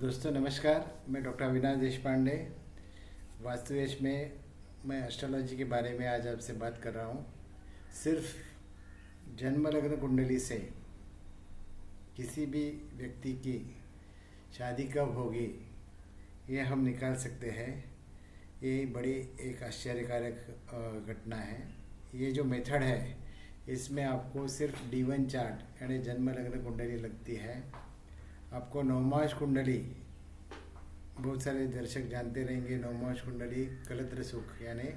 दोस्तों नमस्कार। मैं डॉक्टर अविनाश देशपांडे वास्तुवेश में मैं एस्ट्रोलॉजी के बारे में आज आपसे बात कर रहा हूँ। सिर्फ जन्म लग्न कुंडली से किसी भी व्यक्ति की शादी कब होगी ये हम निकाल सकते हैं। ये बड़ी एक आश्चर्यकारक घटना है। ये जो मेथड है इसमें आपको सिर्फ D1 चार्ट यानी जन्म लग्न कुंडली लगती है। आपको नवमाश कुंडली, बहुत सारे दर्शक जानते रहेंगे, नवमाश कुंडली कलत्र सुख यानी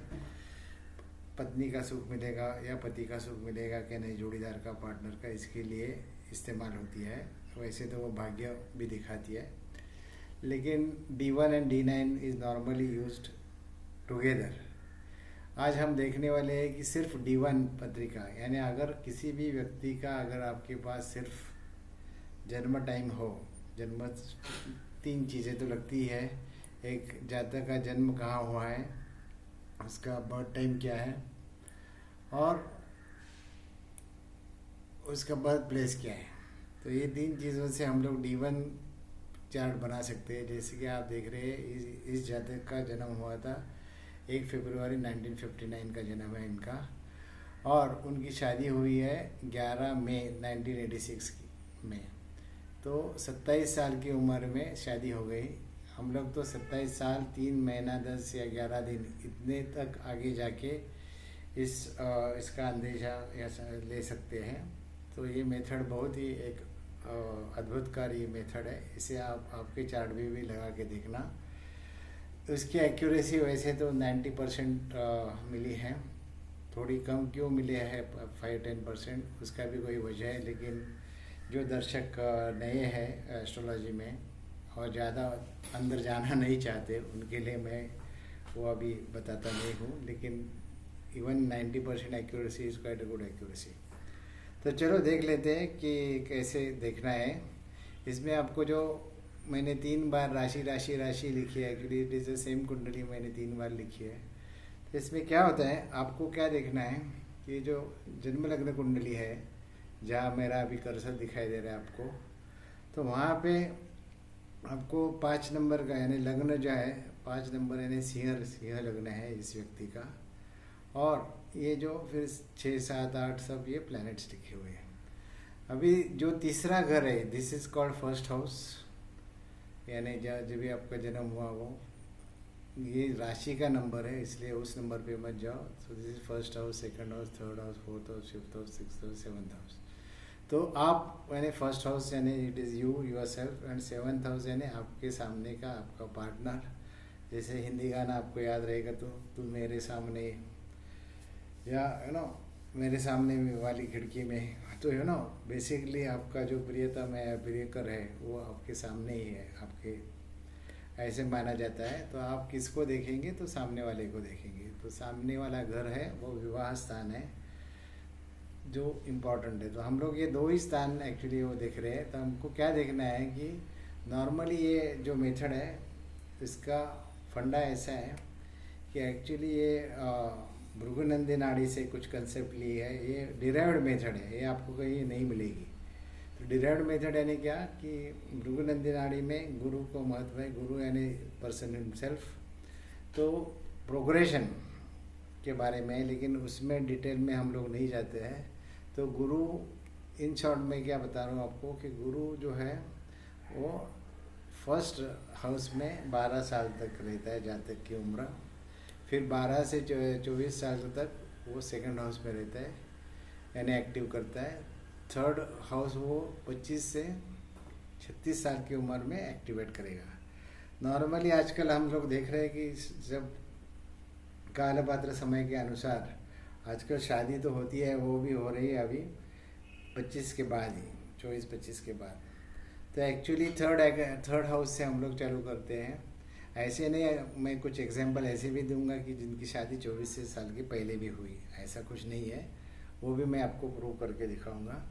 पत्नी का सुख मिलेगा या पति का सुख मिलेगा कि नहीं, जोड़ीदार का, पार्टनर का, इसके लिए इस्तेमाल होती है। वैसे तो वो भाग्य भी दिखाती है, लेकिन D1 and D9 is normally used together. आज हम देखने वाले हैं कि सिर्फ D1 पत्रिका यानी अगर किसी भी व्यक्ति का, अगर आपके पास सिर्फ जन्म टाइम हो, जन्म 3 चीज़ें तो लगती है। एक जातक का जन्म कहाँ हुआ है, उसका बर्थ टाइम क्या है और उसका बर्थ प्लेस क्या है। तो ये 3 चीज़ों से हम लोग D1 चार्ट बना सकते हैं। जैसे कि आप देख रहे हैं इस जातक का जन्म हुआ था 1 फरवरी 1959 का जन्म है इनका, और उनकी शादी हुई है 11 मई 1986 में। तो 27 साल की उम्र में शादी हो गई। हम लोग तो 27 साल 3 महीना 10 या 11 दिन इतने तक आगे जाके इसका अंदेशा या ले सकते हैं। तो ये मेथड बहुत ही एक अद्भुतकारी मेथड है। इसे आप आपके चार्ट में भी लगा के देखना। उसकी एक्यूरेसी वैसे तो 90% मिली है। थोड़ी कम क्यों मिले है 5-10%, उसका भी कोई वजह है। लेकिन जो दर्शक नए हैं एस्ट्रोलॉजी में और ज़्यादा अंदर जाना नहीं चाहते, उनके लिए मैं वो अभी बताता नहीं हूँ। लेकिन even 90% accuracy is quite a good accuracy. तो चलो देख लेते हैं कि कैसे देखना है। इसमें आपको जो मैंने 3 बार राशि राशि राशि लिखी है, actually it is the same कुंडली मैंने 3 बार लिखी है। तो इसमें क्या होता है, आपको क्या देखना है कि जो जन्म लग्न कुंडली है, जहाँ मेरा अभी कर्सर दिखाई दे रहा है आपको, तो वहाँ पे आपको 5 नंबर का यानी लग्न जो है 5 नंबर यानी सिंह लग्न है इस व्यक्ति का। और ये जो फिर 6, 7, 8 सब ये प्लैनेट्स लिखे हुए हैं। अभी जो तीसरा घर है, this is called first house, यानी जब भी आपका जन्म हुआ वो ये राशि का नंबर है, इसलिए उस नंबर पे मत जाओ। So this is first house, second house, third house, fourth house, fifth house, sixth house, seventh house. तो आप यानी फर्स्ट हाउस यानी it is you your self, and seventh house यानी आपके सामने का आपका पार्टनर। जैसे हिंदी गाना आपको याद रहेगा, तो तू मेरे सामने, या मेरे सामने वाली खिड़की में, तो बेसिकली आपका जो प्रियतम है, प्रियकर है, वो आपके सामने ही है, आपके ऐसे माना जाता है। तो आप किसको देखेंगे, तो सामने वाले को देखेंगे। तो सामने वाला घर है वो विवाह स्थान है जो इम्पोर्टेंट है। तो हम लोग ये 2 ही स्थान एक्चुअली वो देख रहे हैं। तो हमको क्या देखना है कि नॉर्मली ये जो मेथड है इसका फंडा ऐसा है कि एक्चुअली ये भृगुनंदी नाड़ी से कुछ कंसेप्ट ली है। ये डिराइव्ड मेथड है, ये आपको कहीं नहीं मिलेगी। तो डिराइव्ड मेथड यानी क्या कि भृगुनंदी नाड़ी में गुरु को महत्व है, गुरु यानी पर्सन हिमसेल्फ। तो प्रोग्रेशन के बारे में, लेकिन उसमें डिटेल में हम लोग नहीं जाते हैं। तो गुरु इन शॉर्ट में क्या बता रहा हूँ आपको कि गुरु जो है वो फर्स्ट हाउस में 12 साल तक रहता है जातक की उम्र। फिर 12 से 24 साल तक वो सेकंड हाउस में रहता है यानी एक्टिव करता है। थर्ड हाउस वो 25 से 36 साल की उम्र में एक्टिवेट करेगा। नॉर्मली आजकल हम लोग देख रहे हैं कि जब कालपात्र समय के अनुसार आजकल शादी तो होती है, वो भी हो रही है अभी 25 के बाद ही, 24-25 के बाद। तो एक्चुअली थर्ड हाउस से हम लोग चालू करते हैं। ऐसे नहीं, मैं कुछ एग्जांपल ऐसे भी दूंगा कि जिनकी शादी 24 साल के पहले भी हुई, ऐसा कुछ नहीं है, वो भी मैं आपको प्रूव करके दिखाऊंगा।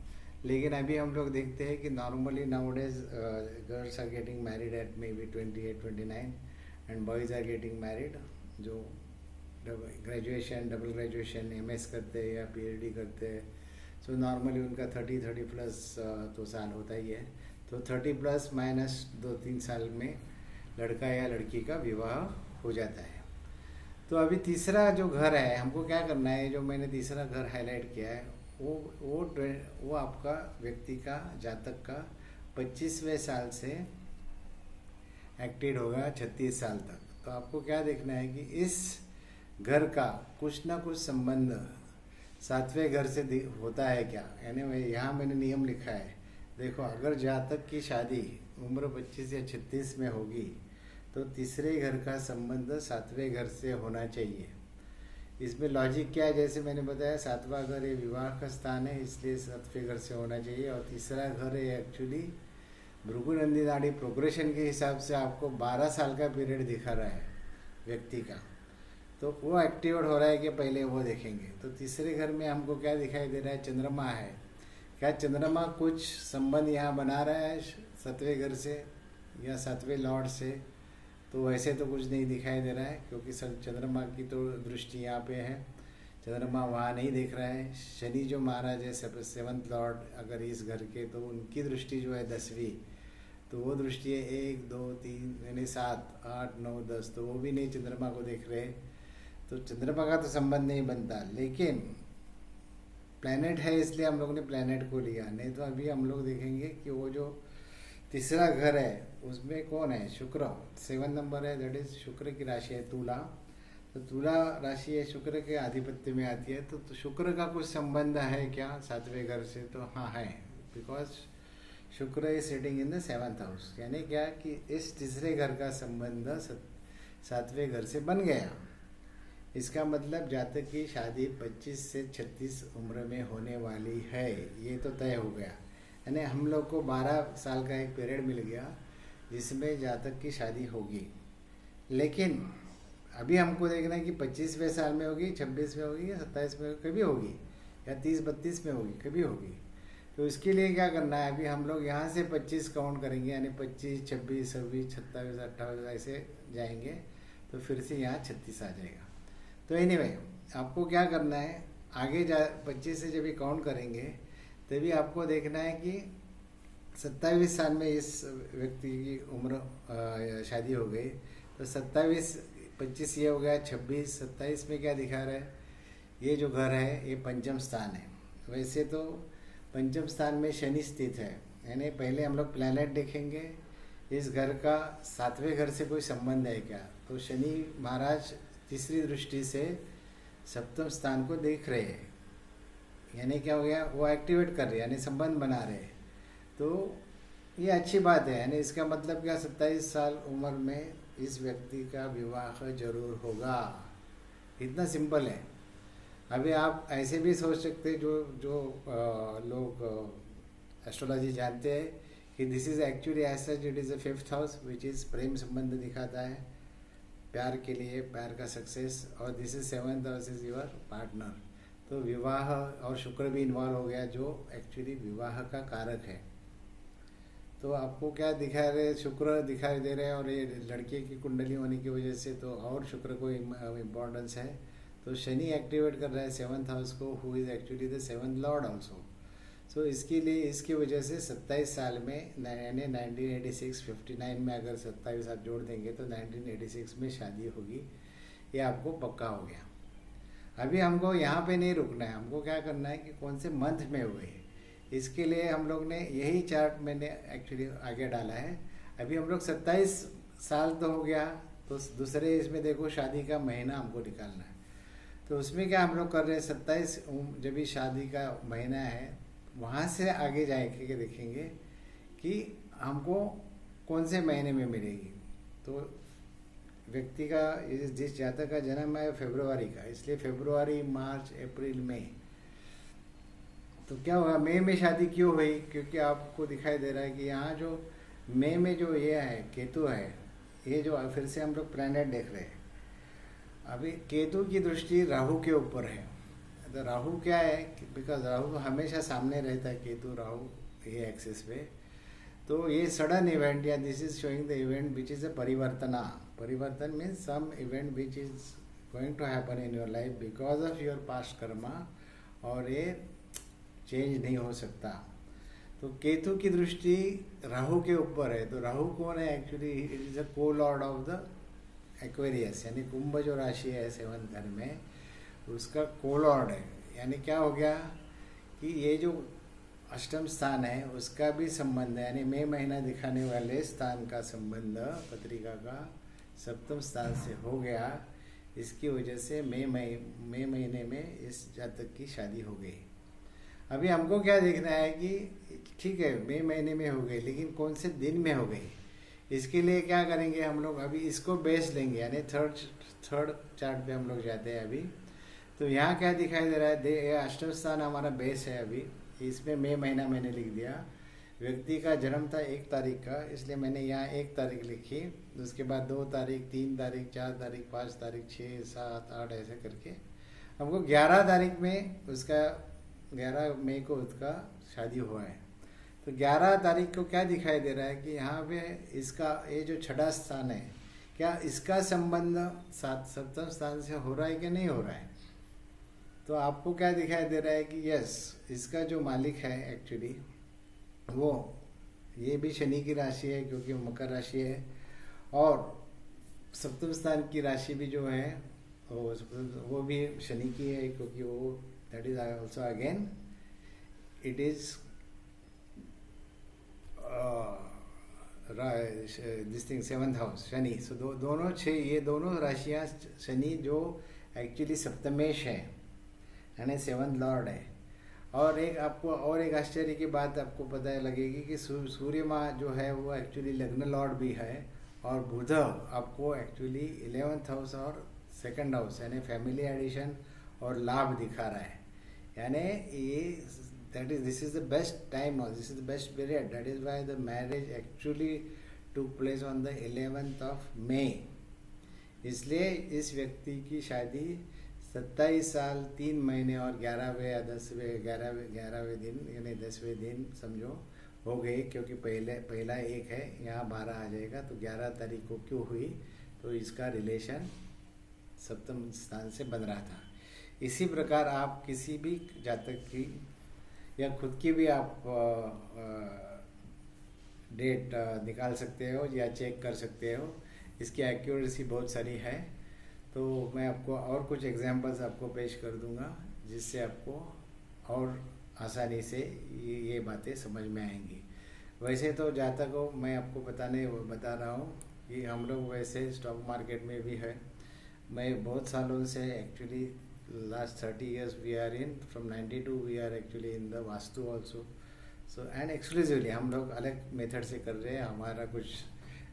लेकिन अभी हम लोग देखते हैं कि normally nowadays girls are getting married at maybe 28-29 and boys are getting married जो ग्रेजुएशन, डबल ग्रेजुएशन, MS करते हैं या PhD करते हैं। सो नॉर्मली उनका 30+ तो साल होता ही है। तो 30 प्लस - 2-3 साल में लड़का या लड़की का विवाह हो जाता है। तो अभी तीसरा जो घर है, हमको क्या करना है, जो मैंने तीसरा घर हाईलाइट किया है वो आपका व्यक्ति का जातक का 25वें साल से एक्टिव होगा 36 साल तक। तो आपको क्या देखना है कि इस घर का कुछ ना कुछ संबंध 7वें घर से होता है क्या, यानी यहाँ मैंने नियम लिखा है। देखो, अगर जातक की शादी उम्र 25 या 36 में होगी तो तीसरे घर का संबंध 7वें घर से होना चाहिए। इसमें लॉजिक क्या है, जैसे मैंने बताया 7वां घर ये विवाह का स्थान है, इसलिए 7वें घर से होना चाहिए। और तीसरा घर है एक्चुअली भृगुनंदी नाड़ी प्रोग्रेशन के हिसाब से आपको 12 साल का पीरियड दिखा रहा है व्यक्ति का, तो वो एक्टिवेट हो रहा है कि पहले वो देखेंगे। तो तीसरे घर में हमको क्या दिखाई दे रहा है, चंद्रमा है। क्या चंद्रमा कुछ संबंध यहाँ बना रहा है 7वें घर से या 7वें लॉर्ड से? तो वैसे तो कुछ नहीं दिखाई दे रहा है, क्योंकि चंद्रमा की तो दृष्टि यहाँ पे है, चंद्रमा वहाँ नहीं देख रहा है। शनि जो महाराज है 7th लॉर्ड अगर इस घर के, तो उनकी दृष्टि जो है 10वीं, तो वो दृष्टि है 1 2 3 यानी 7 8 9 10, तो वो भी नहीं चंद्रमा को देख रहे। तो चंद्रमा का तो संबंध नहीं बनता, लेकिन प्लैनेट है इसलिए हम लोग ने प्लैनेट को लिया। नहीं तो अभी हम लोग देखेंगे कि वो जो तीसरा घर है उसमें कौन है, शुक्र 7 नंबर है, दैट इज शुक्र की राशि है तुला। तो तुला राशि है शुक्र के आधिपत्य में आती है। तो शुक्र का कुछ संबंध है क्या 7वें घर से? तो हाँ है, बिकॉज शुक्र is sitting in the 7th house. यानी क्या कि इस तीसरे घर का संबंध 7वें घर से बन गया। इसका मतलब जातक की शादी 25 से 36 उम्र में होने वाली है, ये तो तय हो गया। यानी हम लोग को 12 साल का एक पीरियड मिल गया जिसमें जातक की शादी होगी। लेकिन अभी हमको देखना है कि 25वें साल में होगी, 26 में होगी या 27 में कभी होगी, या 30-32 में होगी, कभी होगी। तो इसके लिए क्या करना है, अभी हम लोग यहाँ से 25 काउंट करेंगे, यानी 25 26 26 27 28 ऐसे जाएंगे, तो फिर से यहाँ 36 आ जाएगा। तो एनीवे आपको क्या करना है, आगे 25 से जब भी काउंट करेंगे तभी आपको देखना है कि 27 साल में इस व्यक्ति की उम्र शादी हो गई, तो 27 25 ये हो गया, 26 27 में क्या दिखा रहा है, ये जो घर है ये पंचम स्थान है। वैसे तो पंचम स्थान में शनि स्थित है, यानी पहले हम लोग प्लैनेट देखेंगे इस घर का 7वें घर से कोई संबंध है क्या। तो शनि महाराज तीसरी दृष्टि से 7वें स्थान को देख रहे हैं, यानी क्या हो गया, वो एक्टिवेट कर रहे हैं, यानी संबंध बना रहे हैं। तो ये अच्छी बात है, यानी इसका मतलब क्या 27 साल उम्र में इस व्यक्ति का विवाह जरूर होगा। इतना सिंपल है। अभी आप ऐसे भी सोच सकते हैं, जो लोग एस्ट्रोलॉजी जानते हैं, कि this is actually as such it is the 5th house which is प्रेम संबंध दिखाता है, प्यार के लिए, प्यार का सक्सेस। और this is 7th house is your partner. तो विवाह और शुक्र भी इन्वॉल्व हो गया, जो एक्चुअली विवाह का कारक है। तो आपको क्या दिखा रहे, शुक्र दिखाई दे रहे हैं, और ये लड़के की कुंडली होने की वजह से तो और शुक्र को इम्पोर्टेंस है। तो शनि एक्टिवेट कर रहा है 7th हाउस को, who is actually the 7th lord also. So इसके लिए, इसकी वजह से 27 साल में, यानी 1986 59 में अगर 27 आप जोड़ देंगे तो 1986 में शादी होगी, ये आपको पक्का हो गया। अभी हमको यहाँ पे नहीं रुकना है, हमको क्या करना है कि कौन से मंथ में हुए, इसके लिए हम लोग ने यही चार्ट मैंने एक्चुअली आगे डाला है। अभी हम लोग 27 साल तो हो गया, तो दूसरे इसमें देखो शादी का महीना हमको निकालना है। तो उसमें क्या हम लोग कर रहे हैं, 27 जब भी शादी का महीना है, वहाँ से आगे जाएंगे देखेंगे कि हमको कौन से महीने में मिलेगी। तो व्यक्ति का, जिस जातक का जन्म है फरवरी का, इसलिए फरवरी मार्च अप्रैल मई। तो क्या होगा, मई में शादी क्यों हुई, क्योंकि आपको दिखाई दे रहा है कि यहाँ जो मई में जो ये है केतु है, ये जो फिर से हम लोग प्लैनेट देख रहे हैं। अभी केतु की दृष्टि राहु के ऊपर है। तो राहु क्या है, बिकॉज राहु हमेशा सामने रहता है, केतु राहु ये एक्सिस पे। तो ये सडन इवेंट, या this is showing the event which is a परिवर्तन means some event which is going to happen in your life because of your past karma, और ये चेंज नहीं हो सकता। तो तो केतु की दृष्टि राहु के ऊपर है, तो राहु कौन है एक्चुअली? इट इज द को लॉर्ड ऑफ द एक्वेरियस, यानी कुंभ जो राशि है 7th घर में, उसका को लॉर्ड है। यानी क्या हो गया कि ये जो अष्टम स्थान है उसका भी संबंध है, यानी मई महीना दिखाने वाले स्थान का संबंध पत्रिका का 7वें स्थान से हो गया। इसकी वजह से मई महीने में इस जातक की शादी हो गई। अभी हमको क्या देखना है कि ठीक है मई महीने में हो गई, लेकिन कौन से दिन में हो गई, इसके लिए क्या करेंगे हम लोग, अभी इसको बेस लेंगे, यानी थर्ड चार्ट पे हम लोग जाते हैं अभी। तो यहाँ क्या दिखाई दे रहा है, अष्टम स्थान हमारा बेस है अभी, इसमें मई महीना मैंने लिख दिया। व्यक्ति का जन्म था 1 तारीख का, इसलिए मैंने यहाँ 1 तारीख लिखी, उसके बाद 2 तारीख, 3 तारीख, 4 तारीख, 5 तारीख, 6, 7, 8 ऐसे करके हमको 11 तारीख में उसका 11 मई को उसका शादी हुआ है। तो 11 तारीख को क्या दिखाई दे रहा है कि यहाँ पे इसका ये जो छठा स्थान है, क्या इसका संबंध 7वें स्थान से हो रहा है कि नहीं हो रहा है? तो आपको क्या दिखाई दे रहा है कि यस, इसका जो मालिक है एक्चुअली वो, ये भी शनि की राशि है क्योंकि मकर राशि है, और 7वें स्थान की राशि भी जो है वो भी शनि की है, क्योंकि वो that is also again it is this thing 7th house Shani. So दोनों 6, ये दोनों राशियाँ शनि जो एक्चुअली सप्तमेश है, यानी 7th लॉर्ड है। और एक आपको और एक आश्चर्य की बात आपको पता लगेगी कि सूर्य माँ जो है वो एक्चुअली लग्न लॉर्ड भी है, और बुध आपको एक्चुअली 11th हाउस और 2nd हाउस यानी फैमिली एडिशन और लाभ दिखा रहा है। यानी ये this is the best time now, this is the best period, that is why the marriage actually took place on the 11th of मई। इसलिए इस व्यक्ति की शादी 27 साल 3 महीने और 11वें या 11वें दिन यानी 10वें दिन समझो हो गए, क्योंकि पहला 1 है, यहाँ 12 आ जाएगा, तो 11 तारीख को क्यों हुई, तो इसका रिलेशन 7वें स्थान से बन रहा था। इसी प्रकार आप किसी भी जातक की या खुद की भी आप डेट निकाल सकते हो या चेक कर सकते हो, इसकी एक्यूरेसी बहुत सारी है। तो मैं आपको और कुछ एग्जांपल्स आपको पेश कर दूंगा, जिससे आपको और आसानी से ये बातें समझ में आएंगी। वैसे तो जातकों मैं आपको बता रहा हूँ कि हम लोग वैसे स्टॉक मार्केट में भी है। मैं बहुत सालों से actually last 30 years we are in, from 92 we are actually in the Vastu also. So and exclusively हम लोग अलग मेथड से कर रहे हैं, हमारा कुछ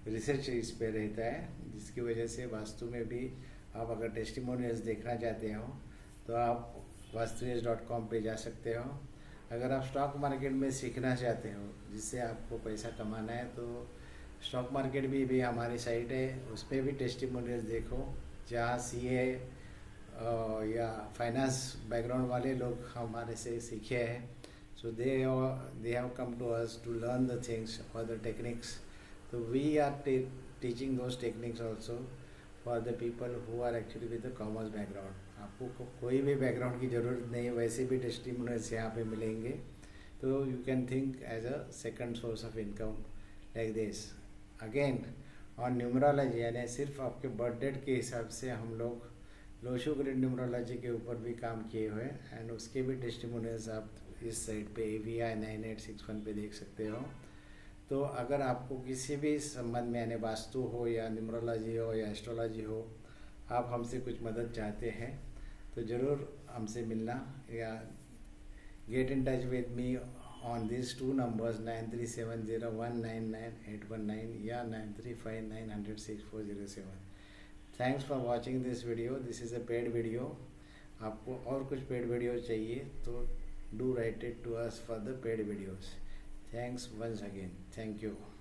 रिसर्च इस पे रहता है, जिसकी वजह से वास्तु में भी आप अगर टेस्टिमोनियल्स देखना चाहते हो तो आप vastues.com पे जा सकते हो। अगर आप स्टॉक मार्केट में सीखना चाहते हो जिससे आपको पैसा कमाना है, तो स्टॉक मार्केट भी हमारी साइट है, उस पर भी टेस्टिमोनियल्स देखो, जहाँ CA या फाइनेंस बैकग्राउंड वाले लोग हमारे से सीखे हैं। So they have come to us to learn the things और द टेक्निक्स। तो we are teaching those techniques also for the people who are actually with the commerce background. आपको कोई भी बैकग्राउंड की ज़रूरत नहीं है, वैसे भी टेस्टिमोनियल्स यहाँ पे मिलेंगे, तो you can think as a second source of income like this. Again on numerology, यानी सिर्फ आपके बर्थ डेट के हिसाब से हम लोग लोशो ग्रिड न्यूमरोलॉजी के ऊपर भी काम किए हुए हैं, एंड उसके भी टेस्टिमोनियल्स आप इस साइट पे AVI 9861 पे देख सकते हो। तो अगर आपको किसी भी संबंध में, यानी वास्तु हो या न्यूमरोलॉजी हो या एस्ट्रोलॉजी हो, आप हमसे कुछ मदद चाहते हैं तो ज़रूर हमसे मिलना या get in touch with me on this 2 numbers 9370199819 या 9359006407। Thanks for watching this video. This is a paid video. आपको और कुछ पेड वीडियो चाहिए तो do write it to us for the paid videos. Thanks once again. Thank you.